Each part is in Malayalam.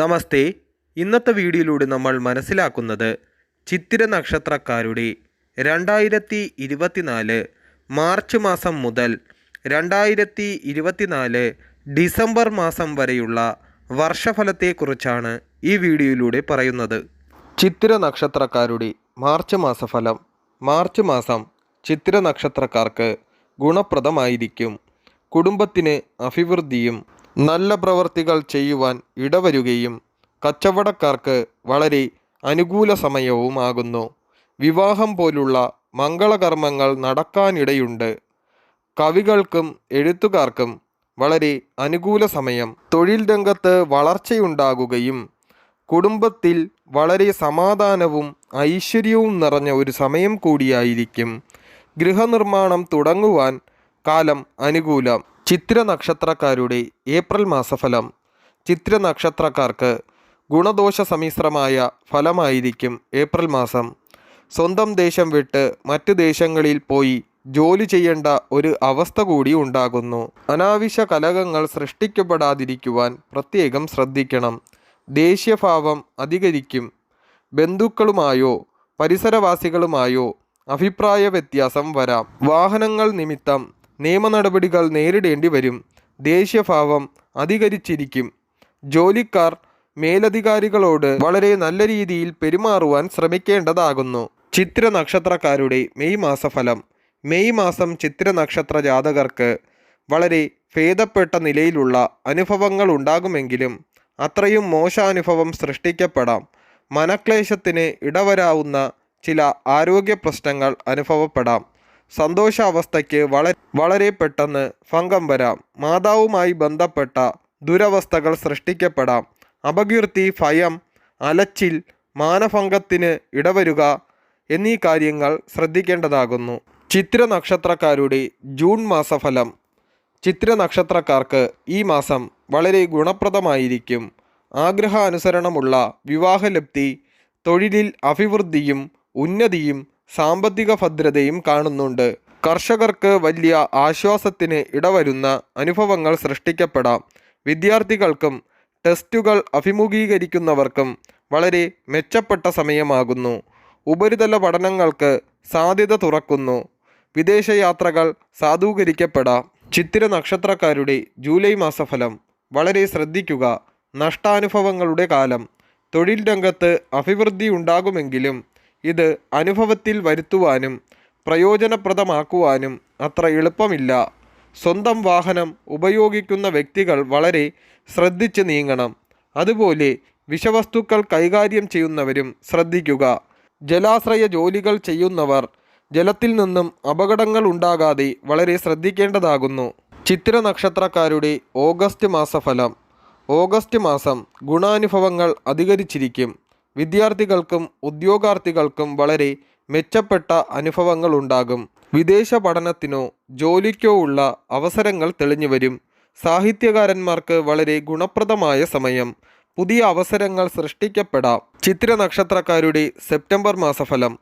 നമസ്തേ. ഇന്നത്തെ വീഡിയോയിലൂടെ നമ്മൾ മനസ്സിലാക്കുന്നത് ചിത്തിര നക്ഷത്രക്കാരുടെ 2024 മാർച്ച് മാസം മുതൽ 2024 ഡിസംബർ മാസം വരെയുള്ള വർഷഫലത്തെക്കുറിച്ചാണ് ഈ വീഡിയോയിലൂടെ പറയുന്നത്. ചിത്തിര നക്ഷത്രക്കാരുടെ മാർച്ച് മാസഫലം. മാർച്ച് മാസം ചിത്തിര നക്ഷത്രക്കാർക്ക് ഗുണപ്രദമായിരിക്കും. കുടുംബത്തിന് അഭിവൃദ്ധിയും നല്ല പ്രവർത്തികൾ ചെയ്യുവാൻ ഇടവരുകയും കച്ചവടക്കാർക്ക് വളരെ അനുകൂല സമയവുമാകുന്നു. വിവാഹം പോലുള്ള മംഗളകർമ്മങ്ങൾ നടക്കാനിടയുണ്ട്. കവികൾക്കും എഴുത്തുകാർക്കും വളരെ അനുകൂല സമയം. തൊഴിൽ രംഗത്ത് വളർച്ചയുണ്ടാകുകയും കുടുംബത്തിൽ വളരെ സമാധാനവും ഐശ്വര്യവും നിറഞ്ഞ ഒരു സമയം കൂടിയായിരിക്കും. ഗൃഹനിർമ്മാണം തുടങ്ങുവാൻ കാലം അനുകൂലം. ചിത്തിര നക്ഷത്രക്കാരുടെ ഏപ്രിൽ മാസഫലം. ചിത്തിര നക്ഷത്രക്കാർക്ക് ഗുണദോഷ സമ്മിശ്രമായ ഫലമായിരിക്കും ഏപ്രിൽ മാസം. സ്വന്തം ദേശം വിട്ട് മറ്റു ദേശങ്ങളിൽ പോയി ജോലി ചെയ്യേണ്ട ഒരു അവസ്ഥ കൂടി ഉണ്ടാകുന്നു. അനാവശ്യ കലഹങ്ങൾ സൃഷ്ടിക്കപ്പെടാതിരിക്കുവാൻ പ്രത്യേകം ശ്രദ്ധിക്കണം. ദേഷ്യഭാവം അധികരിക്കും. ബന്ധുക്കളുമായോ പരിസരവാസികളുമായോ അഭിപ്രായ വ്യത്യാസം വരാം. വാഹനങ്ങൾ നിമിത്തം നിയമ നടപടികൾ നേരിടേണ്ടി വരും. ദേഷ്യഭാവം അധികരിച്ചിരിക്കും. ജോലിക്കാർ മേലധികാരികളോട് വളരെ നല്ല രീതിയിൽ പെരുമാറുവാൻ ശ്രമിക്കേണ്ടതാകുന്നു. ചിത്തിര നക്ഷത്രക്കാരുടെ മെയ് മാസഫലം. മെയ് മാസം ചിത്തിര നക്ഷത്ര ജാതകർക്ക് വളരെ ഭേദപ്പെട്ട നിലയിലുള്ള അനുഭവങ്ങൾ ഉണ്ടാകുമെങ്കിലും അത്രയും മോശാനുഭവം സൃഷ്ടിക്കപ്പെടാം. മനക്ലേശത്തിന് ഇടവരാവുന്ന ചില ആരോഗ്യ പ്രശ്നങ്ങൾ അനുഭവപ്പെടാം. സന്തോഷാവസ്ഥയ്ക്ക് വളരെ പെട്ടെന്ന് ഭംഗം വരാം. മാതാവുമായി ബന്ധപ്പെട്ട ദുരവസ്ഥകൾ സൃഷ്ടിക്കപ്പെടാം. അപകീർത്തി, ഭയം, അലച്ചിൽ, മാനഭംഗത്തിന് ഇടവരുക എന്നീ കാര്യങ്ങൾ ശ്രദ്ധിക്കേണ്ടതാകുന്നു. ചിത്തിര നക്ഷത്രക്കാരുടെ ജൂൺ മാസഫലം. ചിത്തിര നക്ഷത്രക്കാർക്ക് ഈ മാസം വളരെ ഗുണപ്രദമായിരിക്കും. ആഗ്രഹാനുസരണമുള്ള വിവാഹലബ്ധി, തൊഴിലിൽ അഭിവൃദ്ധിയും ഉന്നതിയും സാമ്പത്തിക ഭദ്രതയും കാണുന്നുണ്ട്. കർഷകർക്ക് വലിയ ആശ്വാസത്തിന് ഇടവരുന്ന അനുഭവങ്ങൾ സൃഷ്ടിക്കപ്പെടാം. വിദ്യാർത്ഥികൾക്കും ടെസ്റ്റുകൾ അഭിമുഖീകരിക്കുന്നവർക്കും വളരെ മെച്ചപ്പെട്ട സമയമാകുന്നു. ഉപരിതല പഠനങ്ങൾക്ക് സാധ്യത തുറക്കുന്നു. വിദേശയാത്രകൾ സാധൂകരിക്കപ്പെടാം. ചിത്തിര നക്ഷത്രക്കാരുടെ ജൂലൈ മാസഫലം. വളരെ ശ്രദ്ധിക്കുക. നഷ്ടാനുഭവങ്ങളുടെ കാലം. തൊഴിൽ രംഗത്ത് അഭിവൃദ്ധി ഉണ്ടാകുമെങ്കിലും ഇത് അനുഭവത്തിൽ വരുത്തുവാനും പ്രയോജനപ്രദമാക്കുവാനും അത്ര എളുപ്പമില്ല. സ്വന്തം വാഹനം ഉപയോഗിക്കുന്ന വ്യക്തികൾ വളരെ ശ്രദ്ധിച്ച് നീങ്ങണം. അതുപോലെ വിഷവസ്തുക്കൾ കൈകാര്യം ചെയ്യുന്നവരും ശ്രദ്ധിക്കുക. ജലാശ്രയ ജോലികൾ ചെയ്യുന്നവർ ജലത്തിൽ നിന്നും അപകടങ്ങൾ ഉണ്ടാകാതെ വളരെ ശ്രദ്ധിക്കേണ്ടതാകുന്നു. ചിത്തിര നക്ഷത്രക്കാരുടെ ഓഗസ്റ്റ് മാസഫലം. ഓഗസ്റ്റ് മാസം ഗുണാനുഭവങ്ങൾ അധികരിച്ചിരിക്കും. വിദ്യാർത്ഥികൾക്കും ഉദ്യോഗാർത്ഥികൾക്കും വളരെ മെച്ചപ്പെട്ട അനുഭവങ്ങൾ ഉണ്ടാകും. വിദേശ പഠനത്തിനോ ജോലിക്കോ ഉള്ള അവസരങ്ങൾ തെളിഞ്ഞു വരും. സാഹിത്യകാരന്മാർക്ക് വളരെ ഗുണപ്രദമായ സമയം. പുതിയ അവസരങ്ങൾ സൃഷ്ടിക്കപ്പെടാം. ചിത്തിര നക്ഷത്രക്കാരുടെ സെപ്റ്റംബർ മാസഫലം.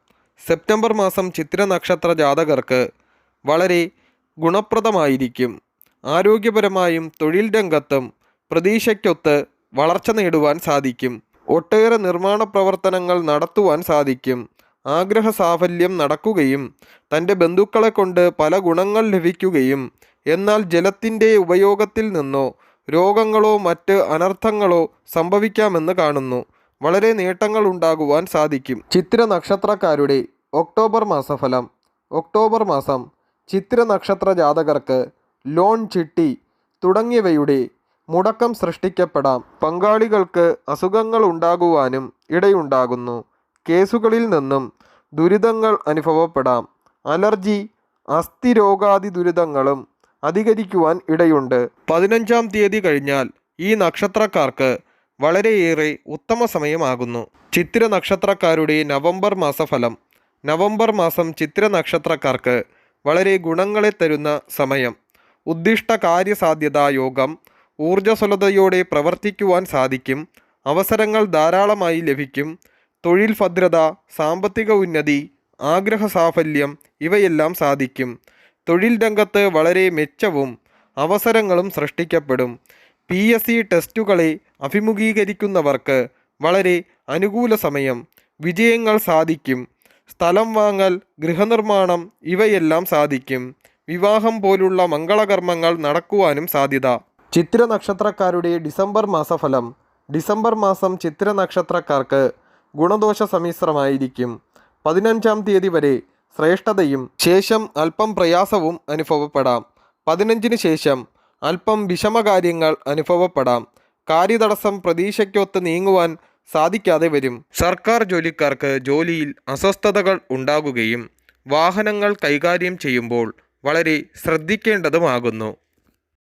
സെപ്റ്റംബർ മാസം ചിത്തിര നക്ഷത്ര ജാതകർക്ക് വളരെ ഗുണപ്രദമായിരിക്കും. ആരോഗ്യപരമായും തൊഴിൽ രംഗത്തും പ്രതീക്ഷയ്ക്കൊത്ത് വളർച്ച നേടുവാൻ സാധിക്കും. ഒട്ടേറെ നിർമ്മാണ പ്രവർത്തനങ്ങൾ നടത്തുവാൻ സാധിക്കും. ആഗ്രഹ സാഫല്യം നടക്കുകയും തൻ്റെ ബന്ധുക്കളെ കൊണ്ട് പല ഗുണങ്ങൾ ലഭിക്കുകയും എന്നാൽ ജലത്തിൻ്റെ ഉപയോഗത്തിൽ നിന്നോ രോഗങ്ങളോ മറ്റ് അനർത്ഥങ്ങളോ സംഭവിക്കാമെന്ന് കാണുന്നു. വളരെ നേട്ടങ്ങൾ ഉണ്ടാകുവാൻ സാധിക്കും. ചിത്തിര നക്ഷത്രക്കാരുടെ ഒക്ടോബർ മാസഫലം. ഒക്ടോബർ മാസം ചിത്തിര നക്ഷത്ര ജാതകർക്ക് ലോൺ, ചിട്ടി തുടങ്ങിയവയുടെ മുടക്കം സൃഷ്ടിക്കപ്പെടാം. പങ്കാളികൾക്ക് അസുഖങ്ങൾ ഉണ്ടാകുവാനും ഇടയുണ്ടാകുന്നു. കേസുകളിൽ നിന്നും ദുരിതങ്ങൾ അനുഭവപ്പെടാം. അലർജി, അസ്ഥിരോഗാദി ദുരിതങ്ങളും അധികരിക്കുവാൻ ഇടയുണ്ട്. 15-ാം തീയതി കഴിഞ്ഞാൽ ഈ നക്ഷത്രക്കാർക്ക് വളരെയേറെ ഉത്തമ സമയമാകുന്നു. ചിത്തിര നക്ഷത്രക്കാരുടെ നവംബർ മാസഫലം. നവംബർ മാസം ചിത്തിര നക്ഷത്രക്കാർക്ക് വളരെ ഗുണങ്ങളെ തരുന്ന സമയം. ഉദ്ദിഷ്ട കാര്യസാധ്യതാ യോഗം. ഊർജ്ജസ്വലതയോടെ പ്രവർത്തിക്കുവാൻ സാധിക്കും. അവസരങ്ങൾ ധാരാളമായി ലഭിക്കും. തൊഴിൽ ഭദ്രത, സാമ്പത്തിക ഉന്നതി, ആഗ്രഹ സാഫല്യം ഇവയെല്ലാം സാധിക്കും. തൊഴിൽ രംഗത്ത് വളരെ മെച്ചവും അവസരങ്ങളും സൃഷ്ടിക്കപ്പെടും. PSC ടെസ്റ്റുകളെ അഭിമുഖീകരിക്കുന്നവർക്ക് വളരെ അനുകൂല സമയം. വിജയങ്ങൾ സാധിക്കും. സ്ഥലം വാങ്ങൽ, ഗൃഹനിർമ്മാണം ഇവയെല്ലാം സാധിക്കും. വിവാഹം പോലുള്ള മംഗളകർമ്മങ്ങൾ നടക്കുവാനും സാധ്യത. ചിത്തിര നക്ഷത്രക്കാരുടെ ഡിസംബർ മാസഫലം. ഡിസംബർ മാസം ചിത്തിര നക്ഷത്രക്കാർക്ക് ഗുണദോഷ സമ്മിശ്രമായിരിക്കും. 15-ാം തീയതി വരെ ശ്രേഷ്ഠതയും ശേഷം അല്പം പ്രയാസവും അനുഭവപ്പെടാം. 15-ന് ശേഷം അല്പം വിഷമകാര്യങ്ങൾ അനുഭവപ്പെടാം. കാര്യതടസ്സം പ്രതീക്ഷയ്ക്കൊത്ത് നീങ്ങുവാൻ സാധിക്കാതെ വരും. സർക്കാർ ജോലിക്കാർക്ക് ജോലിയിൽ അസ്വസ്ഥതകൾ ഉണ്ടാകുകയും വാഹനങ്ങൾ കൈകാര്യം ചെയ്യുമ്പോൾ വളരെ ശ്രദ്ധിക്കേണ്ടതുമാകുന്നു.